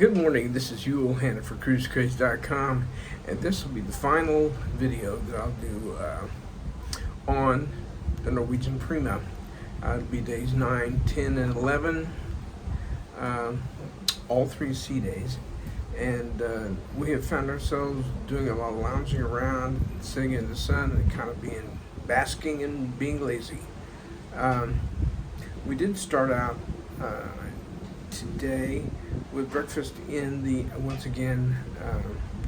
Good morning, this is Yul Hanna for CruiseCraze.com, and this will be the final video that I'll do on the Norwegian Prima. It'll be days 9, 10, and 11, all 3 sea days. And we have found ourselves doing a lot of lounging around, sitting in the sun, and kind of basking and being lazy. We did start out today with breakfast in the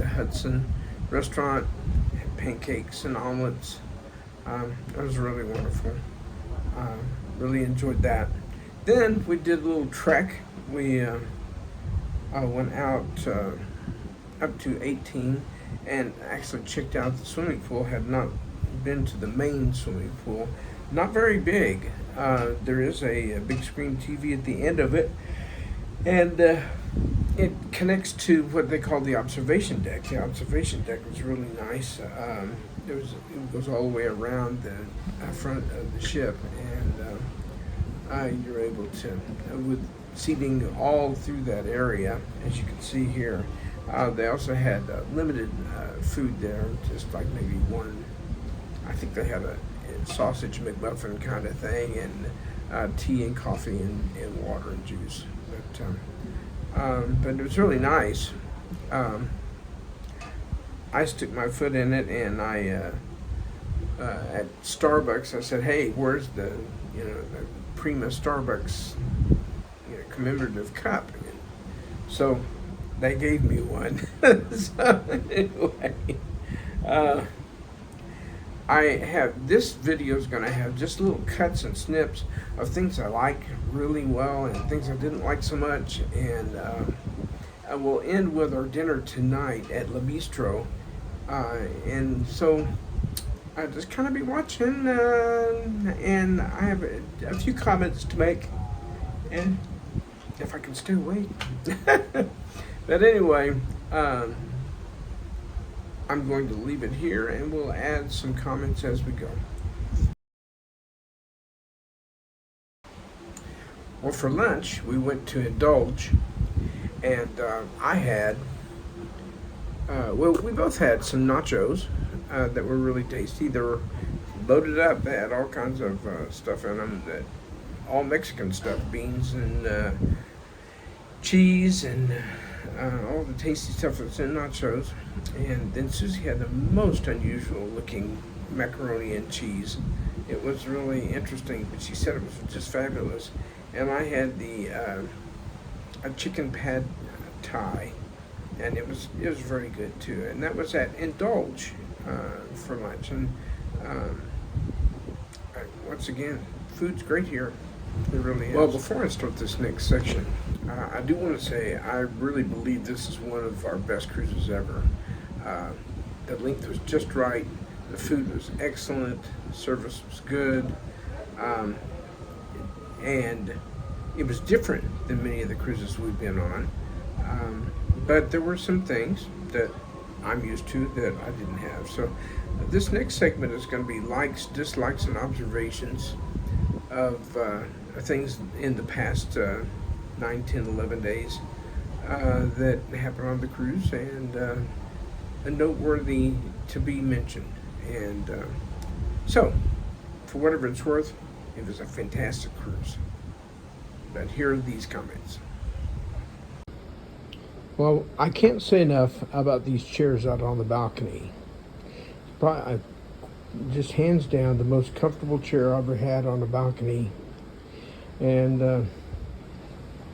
Hudson restaurant. Had pancakes and omelets. It was really wonderful. Really enjoyed that. Then we did a little trek. We went out up to 18 and actually checked out the swimming pool. Had not been to the main swimming pool. Not very big. There is a big screen TV at the end of it, and it connects to what they call the observation deck. The observation deck was really nice. It goes all the way around the front of the ship, and you're able to, with seating all through that area, as you can see here. They also had limited food there, just like maybe one. I think they had a sausage McMuffin kind of thing, and tea and coffee and water and juice. But it was really nice. I stuck my foot in it, and I at Starbucks I said, "Hey, where's the Prima Starbucks commemorative cup?" So they gave me one. So anyway, this video is going to have just little cuts and snips of things I like really well and things I didn't like so much, and I will end with our dinner tonight at Le Bistro, and so I'll just kind of be watching, and I have a few comments to make, and if I can stay awake. But anyway, I'm going to leave it here, and we'll add some comments as we go. Well, for lunch, we went to Indulge, and I had, we both had some nachos that were really tasty. They were loaded up. They had all kinds of stuff in them, all Mexican stuff, beans and cheese and all the tasty stuff that's in nachos. And then Susie had the most unusual looking macaroni and cheese. It was really interesting, but she said it was just fabulous. And I had a chicken pad thai, and it was very good too. And that was at Indulge for lunch. And once again, food's great here. It really is. Well, before I start this next section, I do want to say I really believe this is one of our best cruises ever. The length was just right. The food was excellent. The service was good. And it was different than many of the cruises we've been on. But there were some things that I'm used to that I didn't have. So this next segment is going to be likes, dislikes, and observations of things in the past 9, 10, 11 days that happened on the cruise, and noteworthy to be mentioned. And so, for whatever it's worth, it was a fantastic cruise. But here are these comments. Well, I can't say enough about these chairs out on the balcony. Probably, just hands down, the most comfortable chair I ever had on the balcony. And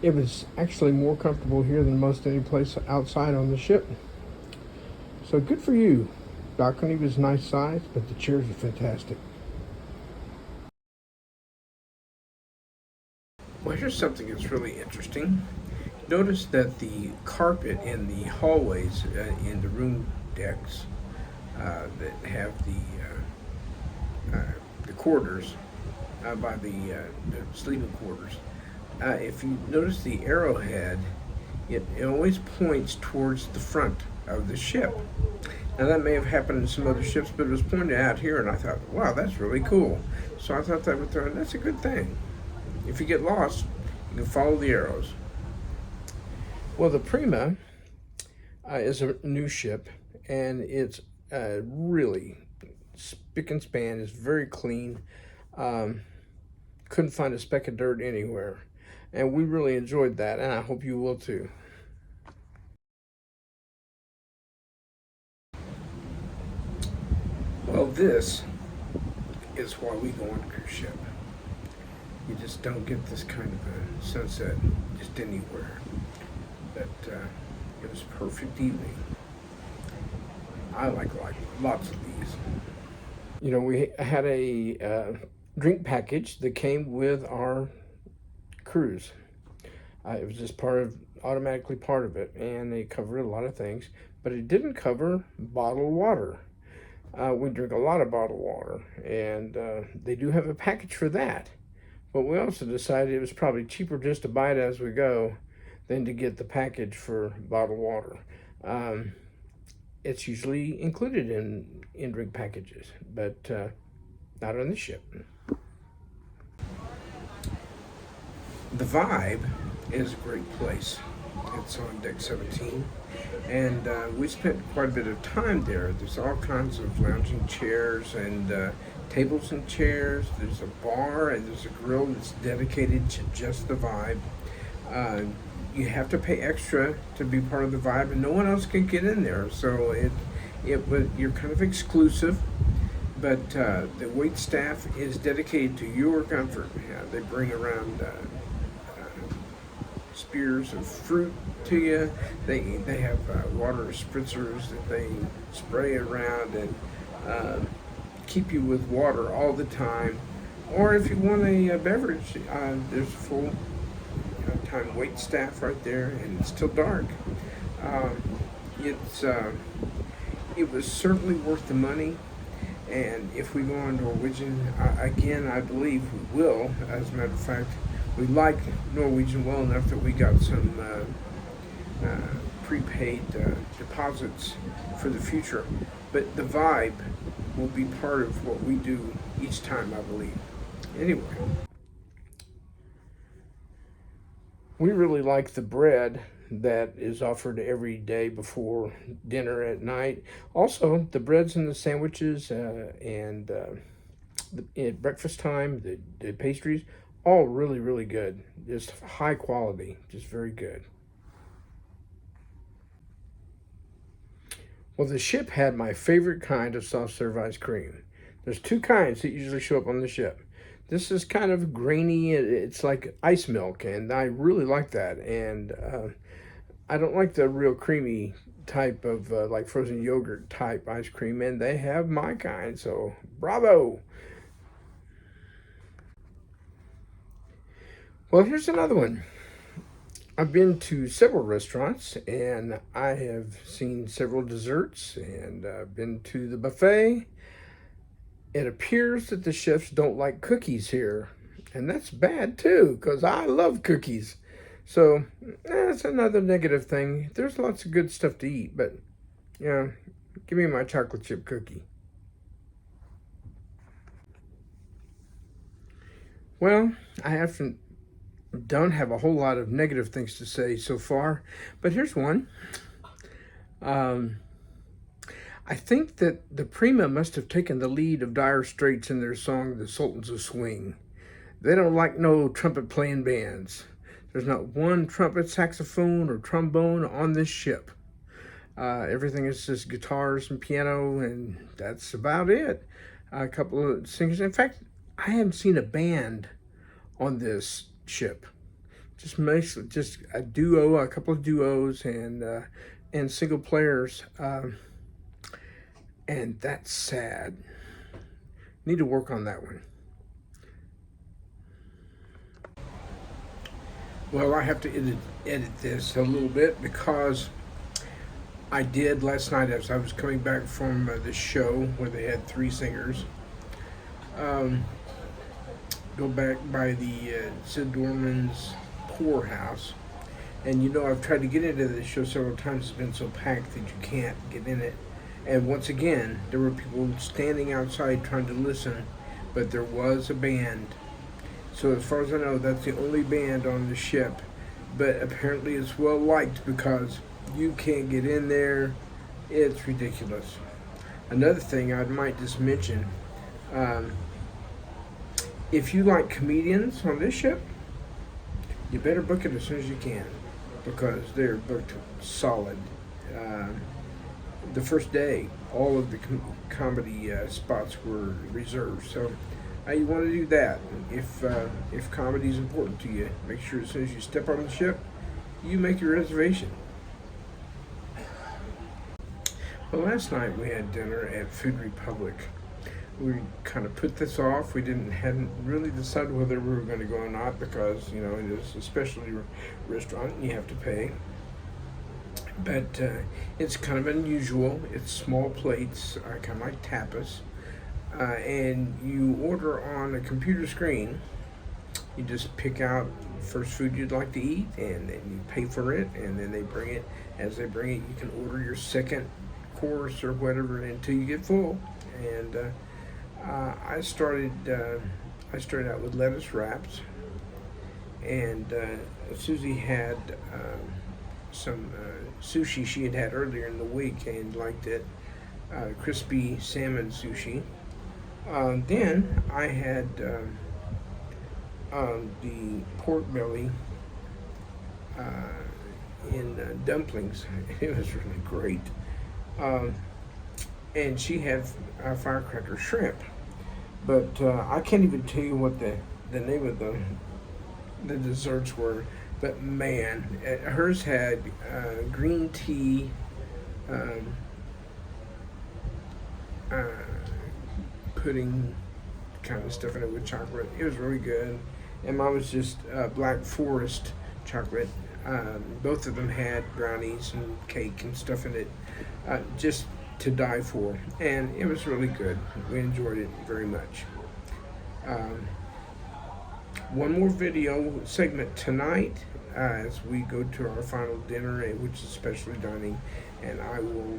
it was actually more comfortable here than most any place outside on the ship. So good for you. Balcony was nice size, but the chairs are fantastic. Well, here's something that's really interesting. Notice that the carpet in the hallways in the room decks that have the quarters by the sleeping quarters. If you notice the arrowhead, it always points towards the front of the ship. Now that may have happened in some other ships, but it was pointed out here, and I thought, wow, that's really cool. So I thought that's a good thing. If you get lost, you can follow the arrows. Well, the Prima is a new ship, and it's really spick and span. It's very clean. Um, couldn't find a speck of dirt anywhere, and we really enjoyed that, and I hope you will too. Well, this is why we go on a cruise ship. You just don't get this kind of a sunset just anywhere. But it was a perfect evening. I like lots of these. You know, we had a drink package that came with our cruise. It was just automatically part of it, and they covered a lot of things, but it didn't cover bottled water. We drink a lot of bottled water, and they do have a package for that. But we also decided it was probably cheaper just to buy it as we go than to get the package for bottled water. It's usually included in drink packages, but not on the ship. The Vibe is a great place. It's on deck 17, and we spent quite a bit of time there. There's all kinds of lounging chairs and tables and chairs. There's a bar and there's a grill that's dedicated to just the Vibe. You have to pay extra to be part of the Vibe, and no one else can get in there. So you're kind of exclusive. But the wait staff is dedicated to your comfort. They bring around spears of fruit to you. They have water spritzers that they spray around and keep you with water all the time. Or if you want a beverage, there's a full time wait staff right there, and it's still dark. It was certainly worth the money. And if we go on Norwegian, again, I believe we will. As a matter of fact, we like Norwegian well enough that we got some prepaid deposits for the future. But the Vibe will be part of what we do each time, I believe. Anyway, we really like the bread that is offered every day before dinner at night. Also, the breads and the sandwiches and at breakfast time, the pastries, all really, really good. Just high quality, just very good. Well, the ship had my favorite kind of soft serve ice cream. There's two kinds that usually show up on the ship. This is kind of grainy. It's like ice milk, and I really like that. And I don't like the real creamy type of like frozen yogurt type ice cream, and they have my kind, so bravo. Well, here's another one. I've been to several restaurants, and I have seen several desserts, and been to the buffet. It appears that the chefs don't like cookies here, and that's bad too, because I love cookies. So that's another negative thing. There's lots of good stuff to eat, but give me my chocolate chip cookie. Well, don't have a whole lot of negative things to say so far, but here's one. I think that the Prima must have taken the lead of Dire Straits in their song "The Sultans of Swing." They don't like no trumpet playing bands. There's not one trumpet, saxophone, or trombone on this ship. Everything is just guitars and piano, and that's about it. A couple of singers. In fact, I haven't seen a band on this ship. Just a duo, a couple of duos, and single players. And that's sad. Need to work on that one. Well, I have to edit this a little bit because I did last night as I was coming back from the show where they had three singers. Go back by the Sid Dorman's poorhouse. And I've tried to get into this show several times. It's been so packed that you can't get in it. And once again, there were people standing outside trying to listen, but there was a band. So as far as I know, that's the only band on the ship but apparently it's well liked because you can't get in there. It's ridiculous. Another thing I might just mention, um, if you like comedians on this ship, you better book it as soon as you can because they're booked solid. Uh, the first day, all of the comedy spots were reserved. So you want to do that. If comedy is important to you, make sure as soon as you step on the ship, you make your reservation. Well, last night we had dinner at Food Republic. We kind of put this off. We hadn't really decided whether we were going to go or not because it is a specialty restaurant and you have to pay. But it's kind of unusual. It's small plates, kind of like tapas, and you order on a computer screen. You just pick out the first food you'd like to eat, and then you pay for it, and then they bring it. As they bring it, you can order your second course or whatever until you get full. And I started out with lettuce wraps, and Susie had some sushi she had earlier in the week and liked it, crispy salmon sushi. Then I had the pork belly in dumplings. It was really great. And she had firecracker shrimp. But I can't even tell you what the name of the desserts were. But man, hers had green tea, pudding kind of stuff in it with chocolate. It was really good. And mine was just Black Forest chocolate. Both of them had brownies and cake and stuff in it, just to die for. And it was really good. We enjoyed it very much. One more video segment tonight as we go to our final dinner, which is specialty dining, and I will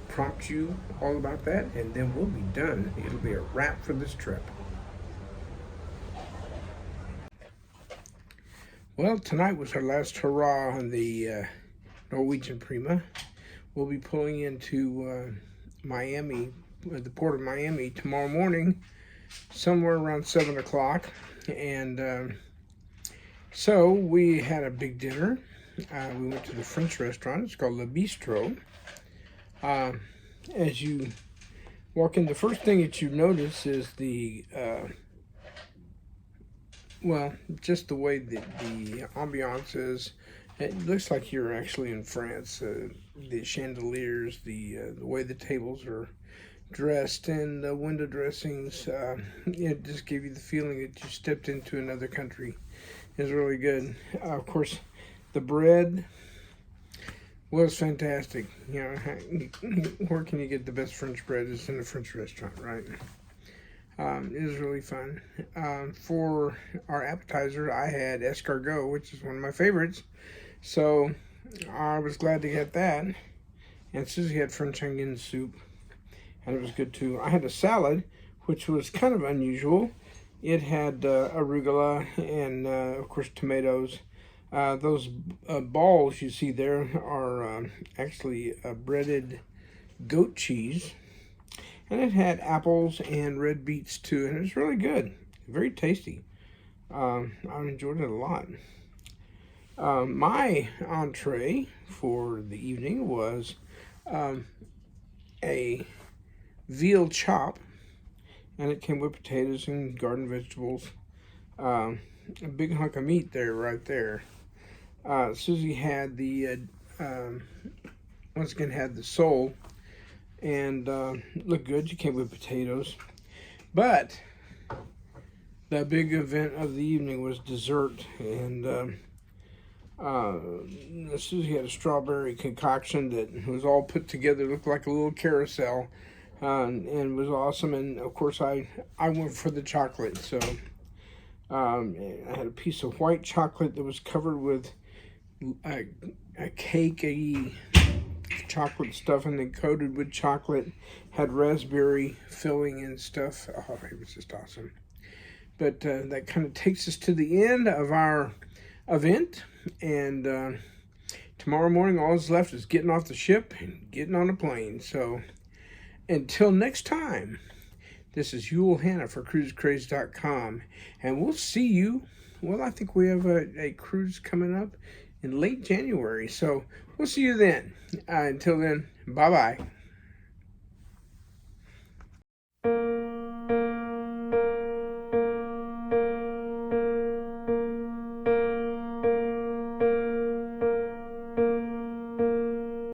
prompt you all about that, and then we'll be done. It'll be a wrap for this trip. Well, tonight was our last hurrah on the Norwegian Prima. We'll be pulling into Miami, the port of Miami, tomorrow morning, somewhere around 7 o'clock. And so we had a big dinner. We went to the French restaurant. It's called Le Bistro. As you walk in, the first thing that you notice is just the way the ambiance is. It looks like you're actually in France. The chandeliers, the way the tables are dressed, and the window dressings, it just gave you the feeling that you stepped into another country. It's really good. Of course, the bread was fantastic. Where can you get the best French bread? It's in a French restaurant, right? It was really fun. For our appetizer, I had escargot, which is one of my favorites. So I was glad to get that. And Susie had French onion soup, and it was good too. I had a salad, which was kind of unusual. It had arugula and, of course, tomatoes. Those balls you see there are actually breaded goat cheese. And it had apples and red beets too, and it was really good. Very tasty. I enjoyed it a lot. My entree for the evening was a veal chop, and it came with potatoes and garden vegetables. A big hunk of meat there, right there. Susie had once again had the sole, and looked good. She came with potatoes. But the big event of the evening was dessert, and Susie had a strawberry concoction that was all put together, looked like a little carousel, and was awesome. And of course I went for the chocolate. So I had a piece of white chocolate that was covered with a cakey chocolate stuff, and then coated with chocolate, had raspberry filling and stuff. Oh, it was just awesome. But that kind of takes us to the end of our event. And tomorrow morning, all that's left is getting off the ship and getting on a plane. So until next time, this is Yule Hanna for CruiseCraze.com, and we'll see you. Well, I think we have a cruise coming up in late January, so we'll see you then. Until then, bye-bye.